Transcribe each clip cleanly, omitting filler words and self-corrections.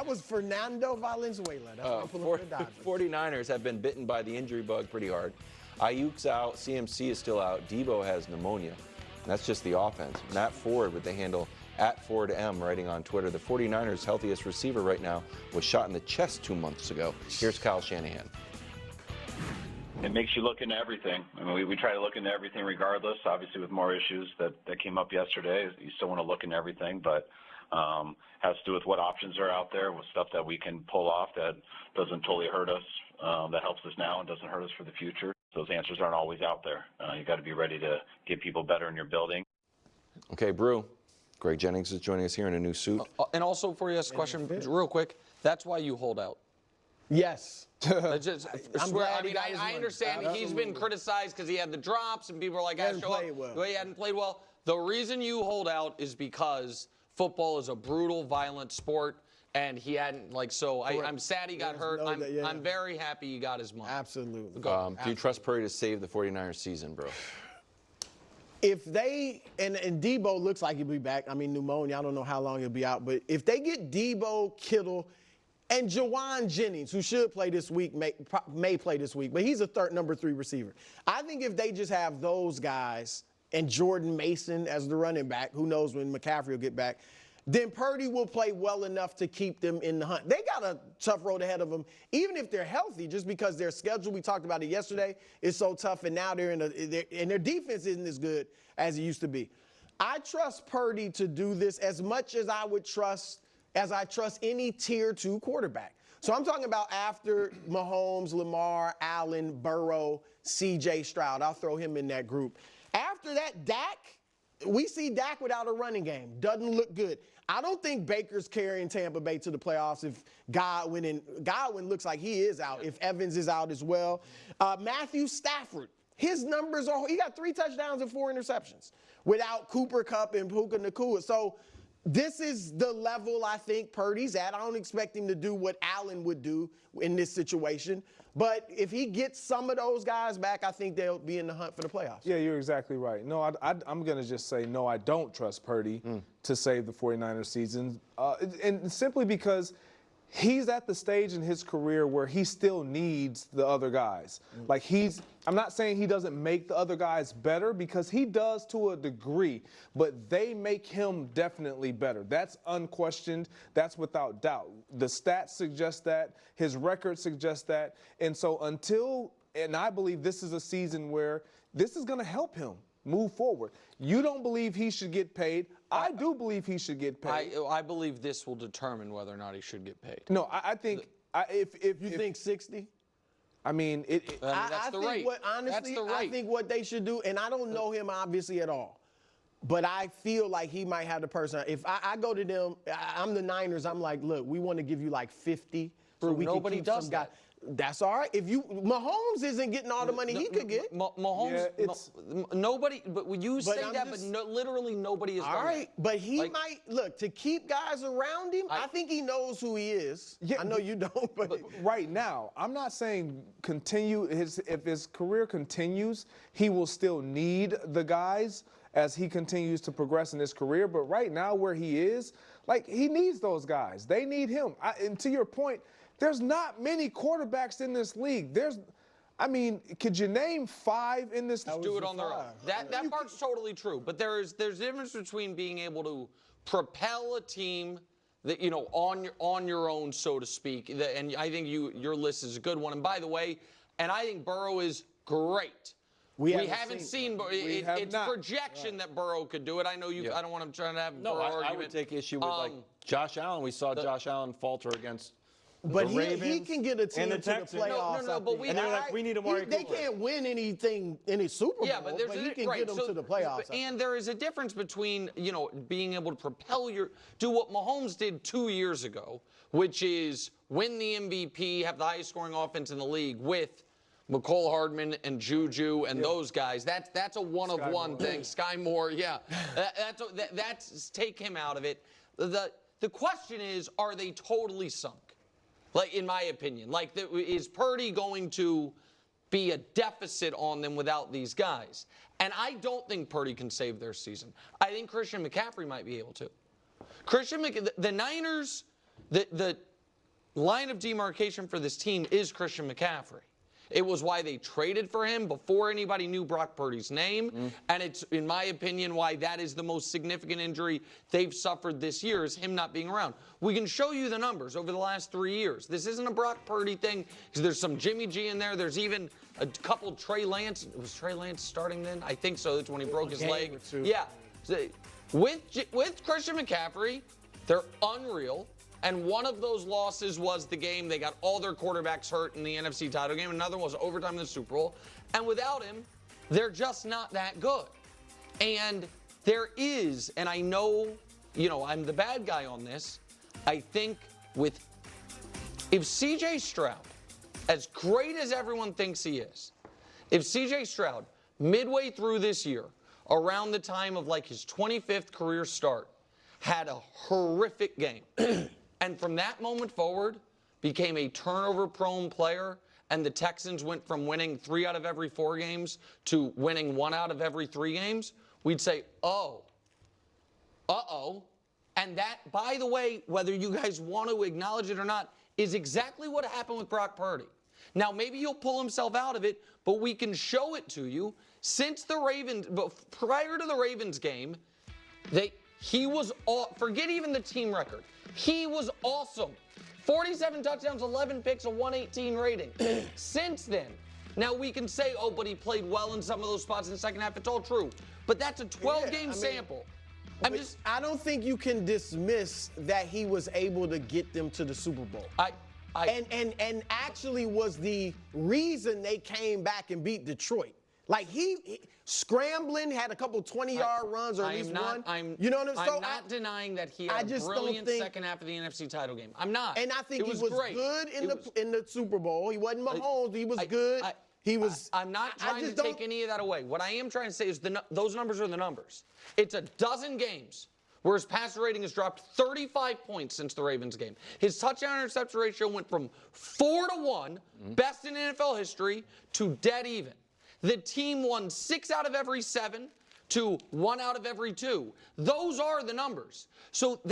That was Fernando Valenzuela. That's what I'm pulling for the Dodgers. 49ers have been bitten by the injury bug pretty hard. Ayuk's out. CMC is still out. Debo has pneumonia. And that's just the offense. Matt Ford with the handle @FordM writing on Twitter, the 49ers' healthiest receiver right now was shot in the chest 2 months ago. Here's Kyle Shanahan. It makes you look into everything. I mean, we try to look into everything regardless. Obviously, with more issues that came up yesterday, you still want to look into everything, but has to do with what options are out there, with stuff that we can pull off that doesn't totally hurt us, that helps us now and doesn't hurt us for the future. Those answers aren't always out there. You got to be ready to get people better in your building. Okay, Brew. Greg Jennings is joining us here in a new suit. And also, before you ask a question, real quick, that's why you hold out. Yes. I Absolutely. understand he's been criticized because he had the drops and people are like, he hadn't played well. The reason you hold out is because football is a brutal, violent sport, and he hadn't, I'm sad he got hurt. I'm very happy he got his money. Absolutely. Do you trust Purdy to save the 49ers season, bro? If they, and Debo looks like he'll be back. I mean, pneumonia, I don't know how long he'll be out. But if they get Debo, Kittle, and Jawan Jennings, who should play this week, may play this week, but he's a number 3 receiver. I think if they just have those guys and Jordan Mason as the running back, who knows when McCaffrey will get back, then Purdy will play well enough to keep them in the hunt. They got a tough road ahead of them, even if they're healthy, just because their schedule, we talked about it yesterday, is so tough, and now and their defense isn't as good as it used to be. I trust Purdy to do this as much as I trust any tier 2 quarterback. So I'm talking about after Mahomes, Lamar, Allen, Burrow, C.J. Stroud. I'll throw him in that group. After that, Dak, we see Dak without a running game. Doesn't look good. I don't think Baker's carrying Tampa Bay to the playoffs if Godwin looks like he is out, if Evans is out as well. Matthew Stafford, his numbers are, he got 3 touchdowns and 4 interceptions without Cooper Kupp and Puka Nacua. So this is the level I think Purdy's at. I don't expect him to do what Allen would do in this situation. But if he gets some of those guys back, I think they'll be in the hunt for the playoffs. Yeah, you're exactly right. No, I'm going to just say, no, I don't trust Purdy to save the 49ers season. And simply because he's at the stage in his career where he still needs the other guys. I'm not saying he doesn't make the other guys better, because he does to a degree, but they make him definitely better. That's unquestioned. That's without doubt. The stats suggest that. His record suggests that. And so and I believe this is a season where this is going to help him move forward. You don't believe he should get paid. I do believe he should get paid. I believe this will determine whether or not he should get paid. No, I think if you think 60? I mean, that's the rate. Honestly, I think what they should do, and I don't know him obviously at all, but I feel like he might have the person. If I go to them, I'm the Niners, I'm like, look, we want to give you like 50 so we can keep some guy. That's all right. If Mahomes isn't getting all the money he could get. Mahomes, nobody. But when you say that, literally nobody is. All right, but he might look to keep guys around him. I think he knows who he is. Yeah, I know you don't, but right now, I'm not saying continue. If his career continues, he will still need the guys as he continues to progress in his career. But right now, where he is, he needs those guys. They need him. And to your point, there's not many quarterbacks in this league. Could you name 5 in this? Do it on their own. That part's totally true. But there's a difference between being able to propel a team that on your own, so to speak. And I think your list is a good one. And by the way, I think Burrow is great. We haven't seen it's projection that Burrow could do it. I know you. Yeah. I don't want to try to have Burrow argument. I would take issue with Josh Allen. We saw Josh Allen falter against. But he can get a team to the playoffs. No, but they're like, we need Amari Cooper. They can't win any Super Bowl, but he can get them to the playoffs. And there is a difference between, being able to do what Mahomes did 2 years ago, which is win the MVP, have the highest scoring offense in the league with McCole Hardman and Juju and those guys. That's a one-of-one thing. Sky Moore, yeah. That's take him out of it. The question is, are they totally sunk? In my opinion, is Purdy going to be a deficit on them without these guys? And I don't think Purdy can save their season. I think Christian McCaffrey might be able to. The Niners, line of demarcation for this team is Christian McCaffrey. It was why they traded for him before anybody knew Brock Purdy's name. And it's, in my opinion, why that is the most significant injury they've suffered this year, is him not being around. We can show you the numbers over the last 3 years. This isn't a Brock Purdy thing, because there's some Jimmy G in there. There's even a couple Trey Lance. Was Trey Lance starting then? I think so. That's when he broke his leg. Yeah. So with Christian McCaffrey, they're unreal. And one of those losses was the game they got all their quarterbacks hurt in the NFC title game. Another one was overtime in the Super Bowl. And without him, they're just not that good. And there is, and I know, I'm the bad guy on this. I think if CJ Stroud, as great as everyone thinks he is, if CJ Stroud, midway through this year, around the time of like his 25th career start, had a horrific game, and from that moment forward became a turnover-prone player, and the Texans went from winning 3 out of every 4 games to winning 1 out of every 3 games, we'd say, oh, uh-oh. And that, by the way, whether you guys want to acknowledge it or not, is exactly what happened with Brock Purdy. Now, maybe he'll pull himself out of it, but we can show it to you. Since the Ravens, prior to the Ravens game, he was, forget even the team record, he was awesome. 47 touchdowns, 11 picks, a 118 rating. Since then, now we can say, oh, but he played well in some of those spots in the second half. It's all true. But that's a 12-game sample. I don't think you can dismiss that he was able to get them to the Super Bowl. And actually was the reason they came back and beat Detroit. Like he scrambling, had a couple 20-yard runs or at least one. You know what I'm saying? I'm not denying that he had a brilliant second half of the NFC title game. I'm not. And I think he was good in the Super Bowl. He wasn't Mahomes. He was good. I'm not trying to take any of that away. What I am trying to say is those numbers are the numbers. It's a dozen games where his passer rating has dropped 35 points since the Ravens game. His touchdown-interception ratio went from 4-1, best in NFL history, to dead even. The team won 6 out of every 7 to 1 out of every 2. Those are the numbers. So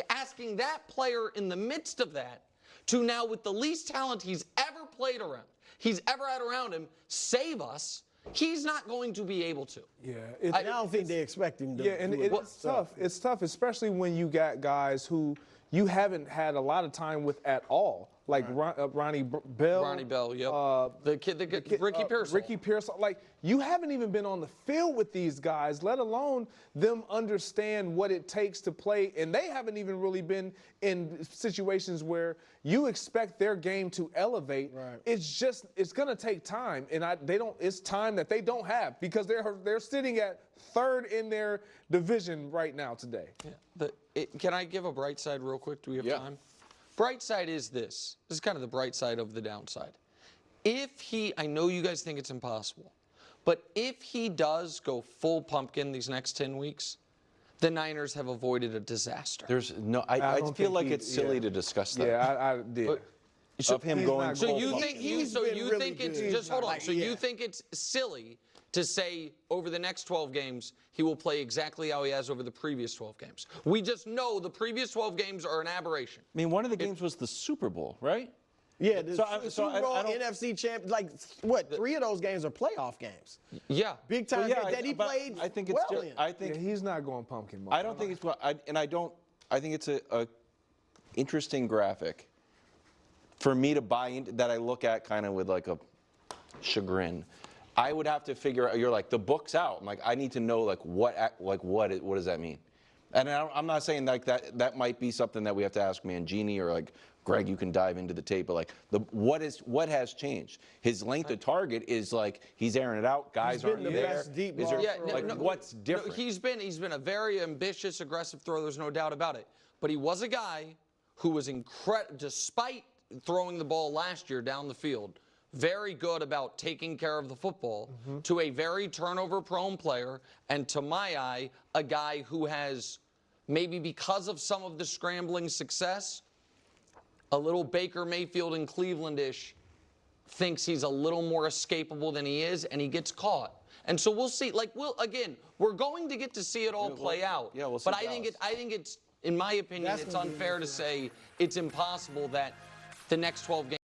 asking that player in the midst of that to now, with the least talent he's ever played around, he's ever had around him, save us, he's not going to be able to. Yeah, I don't think they expect him to. Yeah, and it's tough. It's tough, especially when you got guys who you haven't had a lot of time with at all. Like Ronnie Bell. Ronnie Bell, yep. The kid, Ricky Pearsall. Ricky Pearsall. Like, you haven't even been on the field with these guys, let alone them understand what it takes to play. And they haven't even really been in situations where you expect their game to elevate. Right. It's going to take time. And it's time that they don't have, because they're sitting at 3rd in their division right now today. Yeah. Can I give a bright side real quick? Do we have time? Bright side is this. This is kind of the bright side of the downside. I know you guys think it's impossible, but if he does go full pumpkin these next 10 weeks, the Niners have avoided a disaster. I feel like it's silly to discuss that. Yeah, Of him going So full you pumpkin. think it's just hold on. So you think it's silly to say over the next 12 games he will play exactly how he has over the previous 12 games? We just know the previous 12 games are an aberration. I mean, one of the games was the Super Bowl, right? Yeah, the Super Bowl, NFC champ, like what? 3 of those games are playoff games. Yeah, big time. That he played. I think it's he's not going pumpkin mode. I don't think it's. I think it's a interesting graphic for me to buy into, that I look at kind of with like a chagrin. I would have to figure out. You're like, the book's out. I'm like, I need to know what does that mean? And I'm not saying like that might be something that we have to ask Mangini or like Greg. You can dive into the tape, but like what has changed? His length of target is like he's airing it out. Guys aren't there. What's different? No, he's been a very ambitious, aggressive thrower. There's no doubt about it. But he was a guy who was incredible, despite throwing the ball last year down the field. Very good about taking care of the football, to a very turnover-prone player, and to my eye, a guy who has, maybe because of some of the scrambling success, a little Baker Mayfield and Cleveland-ish, thinks he's a little more escapable than he is, and he gets caught. And so we'll see. We're going to get to see it all play out. Yeah, we'll see. But I think in my opinion, That's it's gonna be unfair to say it's impossible that the next 12 games